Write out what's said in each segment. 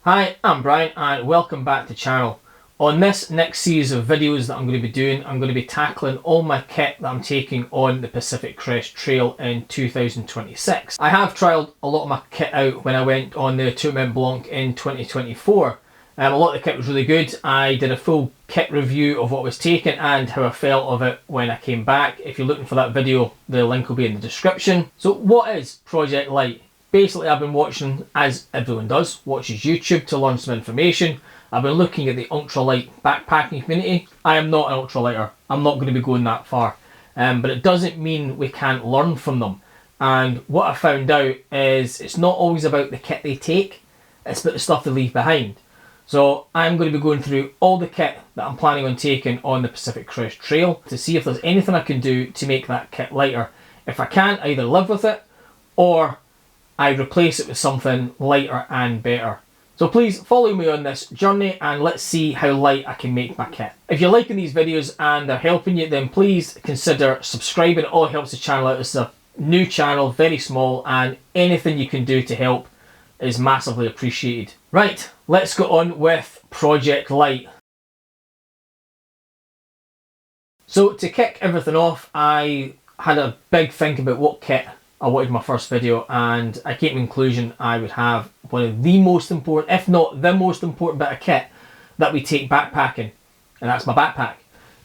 Hi, I'm Brian and welcome back to the channel. On this next series of videos that I'm going to be doing, I'm going to be tackling all my kit that I'm taking on the Pacific Crest Trail in 2026. I have trialled a lot of my kit out when I went on the Thru-hiking Blanc in 2024. A lot of the kit was really good. I did a full kit review of what was taken and how I felt of it when I came back. If you're looking for that video, the link will be in the description. So what is Project Light? Basically, I've been watching, as everyone does, watches YouTube to learn some information. I've been looking at the ultralight backpacking community. I am not an ultralighter. I'm not going to be going that far. But it doesn't mean we can't learn from them. And what I found out is it's not always about the kit they take, it's about the stuff they leave behind. So I'm going to be going through all the kit that I'm planning on taking on the Pacific Crest Trail to see if there's anything I can do to make that kit lighter. If I can't, I either live with it or I replace it with something lighter and better. So please follow me on this journey and let's see how light I can make my kit. If you're liking these videos and they're helping you, then please consider subscribing. It all helps the channel out. It's a new channel, very small, and anything you can do to help is massively appreciated. Right, let's go on with Project Light. So to kick everything off, I had a big think about what kit I wanted my first video, and I came to the conclusion I would have one of the most important, if not the most important bit of kit that we take backpacking, and that's my backpack.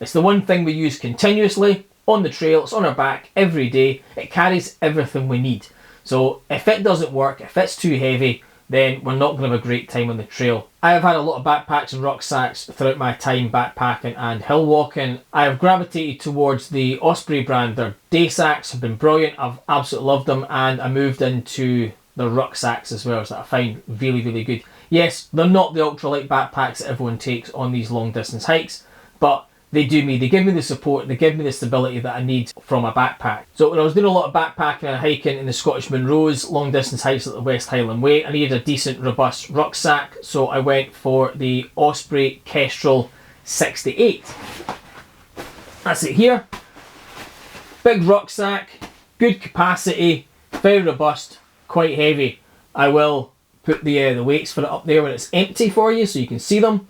It's the one thing we use continuously on the trail. It's on our back every day. It carries everything we need. So if it doesn't work, if it's too heavy, then we're not going to have a great time on the trail. I have had a lot of backpacks and rucksacks throughout my time backpacking and hill walking. I have gravitated towards the Osprey brand. Their day sacks have been brilliant. I've absolutely loved them, and I moved into the rucksacks as well, so I find really, really good. Yes, they're not the ultralight backpacks that everyone takes on these long distance hikes, but they do me. They give me the support, they give me the stability that I need from a backpack. So when I was doing a lot of backpacking and hiking in the Scottish Munros, long distance hikes at the West Highland Way, I needed a decent, robust rucksack, so I went for the Osprey Exos 58. That's it here. Big rucksack, good capacity, very robust, quite heavy. I will put the weights for it up there when it's empty for you so you can see them.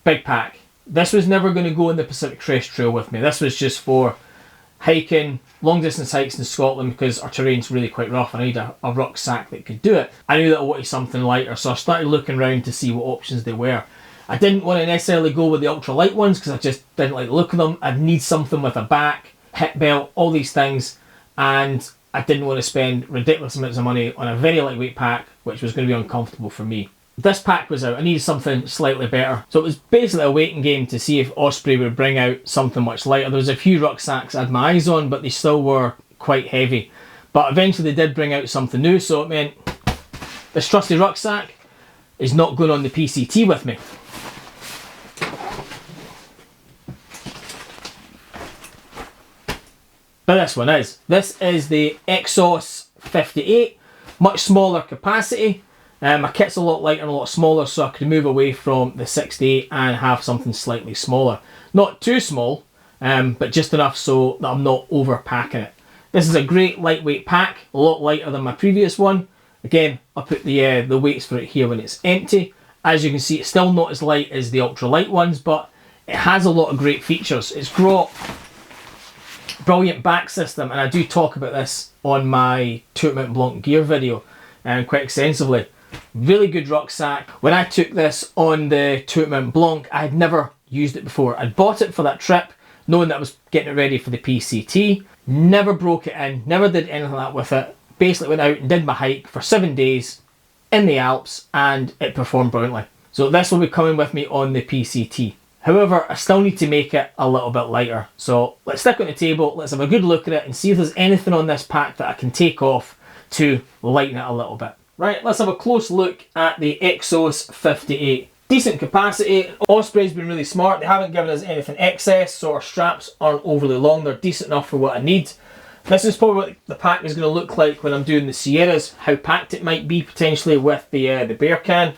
Big pack. This was never going to go in the Pacific Crest Trail with me. This was just for hiking, long distance hikes in Scotland, because our terrain's really quite rough and I need a rucksack that could do it. I knew that I wanted something lighter, so I started looking around to see what options there were. I didn't want to necessarily go with the ultralight ones because I just didn't like the look of them. I'd need something with a back, hip belt, all these things, and I didn't want to spend ridiculous amounts of money on a very lightweight pack, which was going to be uncomfortable for me. This pack was out. I needed something slightly better. So it was basically a waiting game to see if Osprey would bring out something much lighter. There was a few rucksacks I had my eyes on, but they still were quite heavy. But eventually they did bring out something new, so it meant this trusty rucksack is not going on the PCT with me. But this one is. This is the Exos 58, much smaller capacity. My kit's a lot lighter and a lot smaller, so I could move away from the 68 and have something slightly smaller. Not too small, but just enough so that I'm not overpacking it. This is a great lightweight pack, a lot lighter than my previous one. Again, I'll put the weights for it here when it's empty. As you can see, it's still not as light as the ultralight ones, but it has a lot of great features. It's got brilliant back system, and I do talk about this on my TMB Blanc gear video quite extensively. Really good rucksack. When I took this on the TMB Blanc, I had never used it before. I'd bought it for that trip, knowing that I was getting it ready for the PCT. Never broke it in, never did anything like that with it. Basically went out and did my hike for 7 days in the Alps, and it performed brilliantly. So this will be coming with me on the PCT. However, I still need to make it a little bit lighter. So let's stick it on the table, let's have a good look at it and see if there's anything on this pack that I can take off to lighten it a little bit. Right, let's have a close look at the Exos 58. Decent capacity. Osprey's been really smart. They haven't given us anything excess, so our straps aren't overly long. They're decent enough for what I need. This is probably what the pack is going to look like when I'm doing the Sierras, how packed it might be potentially with the bear can.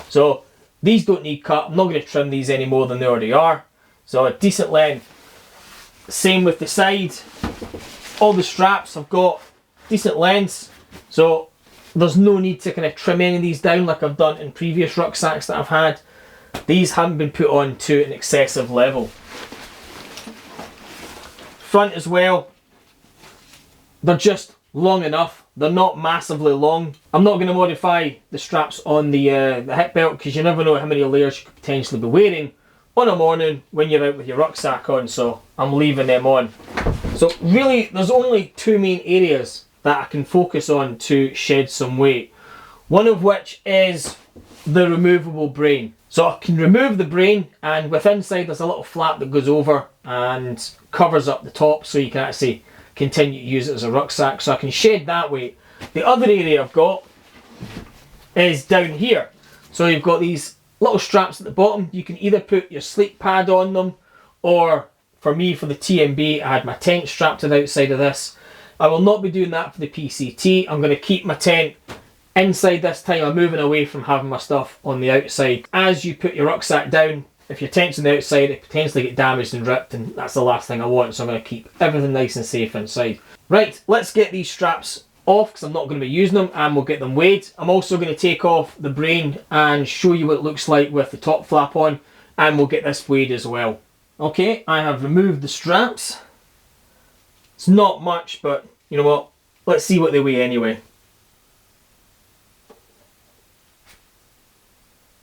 So these don't need cut. I'm not going to trim these any more than they already are. So a decent length. Same with the side. All the straps have got decent lengths. So there's no need to kind of trim any of these down like I've done in previous rucksacks that I've had. These haven't been put on to an excessive level. Front as well, they're just long enough. They're not massively long. I'm not going to modify the straps on the hip belt because you never know how many layers you could potentially be wearing on a morning when you're out with your rucksack on, so I'm leaving them on. So really, there's only two main areas that I can focus on to shed some weight. One of which is the removable brain. So I can remove the brain, and with inside there's a little flap that goes over and covers up the top so you can actually continue to use it as a rucksack. So I can shed that weight. The other area I've got is down here. So you've got these little straps at the bottom. You can either put your sleep pad on them, or for me, for the TMB, I had my tent strapped to the outside of this. I will not be doing that for the PCT. I'm going to keep my tent inside this time. I'm moving away from having my stuff on the outside. As you put your rucksack down, if your tent's on the outside, it potentially get damaged and ripped, and that's the last thing I want. So I'm going to keep everything nice and safe inside. Right, let's get these straps off because I'm not going to be using them, and we'll get them weighed. I'm also going to take off the brain and show you what it looks like with the top flap on, and we'll get this weighed as well. Okay, I have removed the straps. It's not much, but you know what? Let's see what they weigh anyway.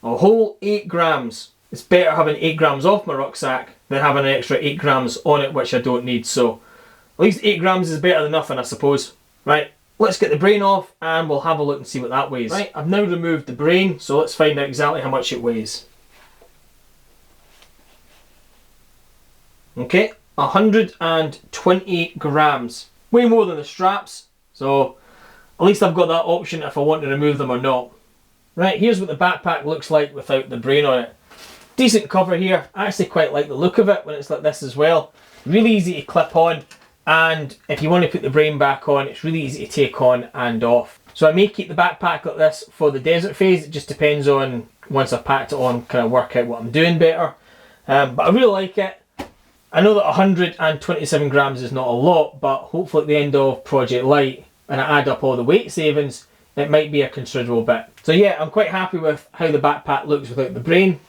A whole 8 grams. It's better having 8 grams off my rucksack than having an extra 8 grams on it, which I don't need. So at least 8 grams is better than nothing, I suppose. Right, let's get the brain off and we'll have a look and see what that weighs. Right, I've now removed the brain, so let's find out exactly how much it weighs. Okay, 128 grams. Way more than the straps, so at least I've got that option if I want to remove them or not. Right, here's what the backpack looks like without the brain on it. Decent cover here. I actually quite like the look of it when it's like this as well. Really easy to clip on, and if you want to put the brain back on, it's really easy to take on and off. So I may keep the backpack like this for the desert phase. It just depends on, once I've packed it on, kind of work out what I'm doing better. But I really like it. I know that 127 grams is not a lot, but hopefully at the end of Project Light, and I add up all the weight savings, it might be a considerable bit. So yeah, I'm quite happy with how the backpack looks without the brain.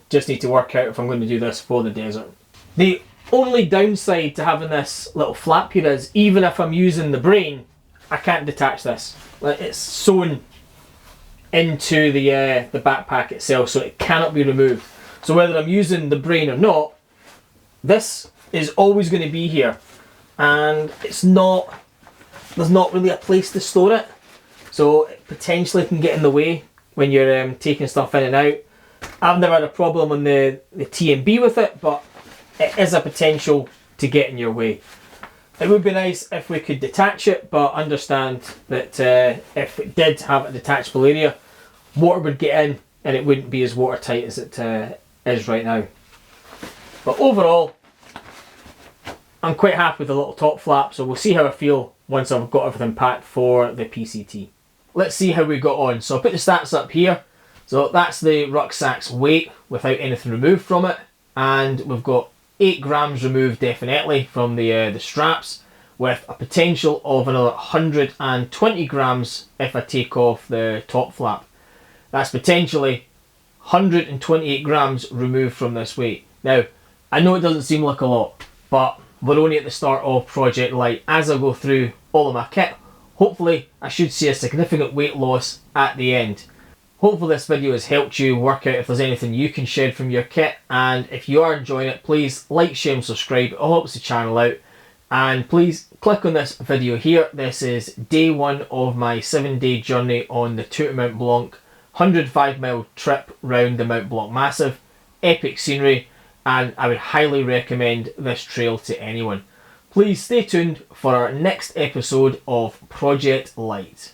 Just need to work out if I'm going to do this for the desert. The only downside to having this little flap here is, even if I'm using the brain, I can't detach this. It's sewn into the backpack itself, so it cannot be removed. So whether I'm using the brain or not, this is always going to be here, and there's not really a place to store it, so it potentially can get in the way when you're taking stuff in and out. I've never had a problem on the TMB with it, but it is a potential to get in your way. It would be nice if we could detach it, but understand that if it did have a detachable area, water would get in and it wouldn't be as watertight as it is right now. But overall, I'm quite happy with the little top flap, so we'll see how I feel once I've got everything packed for the PCT. Let's see how we got on. So I'll put the stats up here. So that's the rucksack's weight without anything removed from it, and we've got 8 grams removed definitely from the straps, with a potential of another 120 grams if I take off the top flap. That's potentially 128 grams removed from this weight. Now, I know it doesn't seem like a lot, but we're only at the start of Project Light. As I go through all of my kit, hopefully I should see a significant weight loss at the end. Hopefully this video has helped you work out if there's anything you can shed from your kit, and if you are enjoying it, please like, share and subscribe. It helps the channel out, and please click on this video here. This is day 1 of my 7-day journey on the Tour de Mont Blanc 105-mile trip round the Mont Blanc Massif. Epic scenery, and I would highly recommend this trail to anyone. Please stay tuned for our next episode of Project Light.